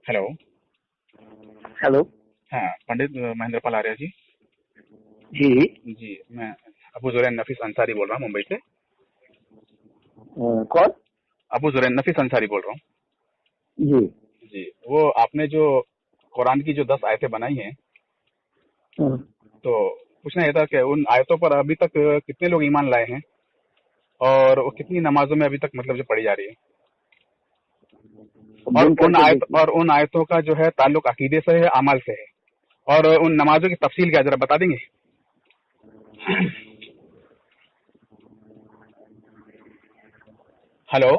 Hello. Hello. हाँ, पंडित महेंद्र पाल आर्य जी। जी। जी, मैं अबू जुरैन नफीस अंसारी बोल रहा हूँ मुंबई से। कौन? अबू जुरैन नफीस अंसारी बोल रहा हूँ। जी। जी, वो आपने जो कुरान की जो 10 आयतें बनाई हैं, हाँ। तो पूछना ये था कि उन आयतों पर अभी तक कितने लोग ईमान लाए हैं और वो कितनी नमाजों में अभी तक मतलब जो पढ़ी जा रही है, और बंद करके देखिए। उन आयतों का जो है ताल्लुक अकीदे से है, अमल से है, और उन नमाजों की तफसील क्या जरा बता देंगे? हेलो।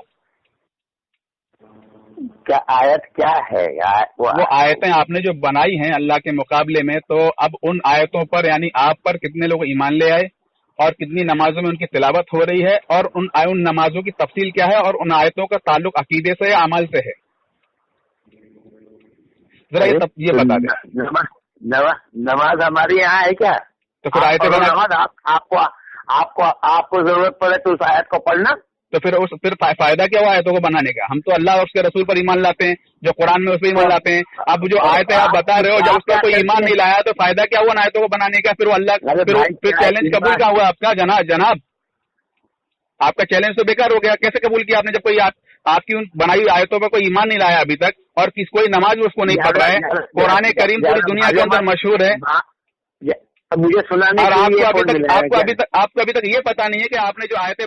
क्या आयत क्या है यार? वो आयतें आपने जो बनाई हैं अल्लाह के मुकाबले में, तो अब उन आयतों पर यानी आप पर कितने लोग ईमान ले आए और कितनी नमाजों में उनकी तिलावत हो रही है, और उन नमाजों की तफसील क्या है, और उन आयतों का ताल्लुक अकीदे से या अमल से है, जरा अरे ये तो बता दें। नमाज हमारे यहाँ है क्या? तो फिर आप आयतें पढ़ो बना, नमाज। आपको आपको आपको जरूरत पड़े तो उस आयत को पढ़ना। तो फिर फायदा क्या हुआ आयतों को बनाने का? हम तो अल्लाह और उसके रसूल पर ईमान लाते हैं, जो कुरान में उस पर ईमान लाते हैं। अब जो आयतें आप बता रहे हो, जब आप उस पर क्या कोई करते ईमान हैं? नहीं लाया तो फायदा क्या हुआ उन आयतों को बनाने का? फिर वो अल्लाह, अरे भाई फिर क्या चैलेंज कबूल ईमान? क्या हुआ आपका? जनाब, आपका चैलेंज तो बेकार हो गया। कैसे कबूल किया आपने जब कोई आपकी उन बनाई हुई आयतों पर कोई ईमान नहीं लाया अभी तक, और कोई नमाज भी उसको नहीं पढ़ रहा है? कुरान करीम पूरी दुनिया के अंदर मशहूर है, मुझे सुनाने और के लिए आपको फोन मिला है क्या? अभी तक ये पता नहीं है कि आपने जो आयतें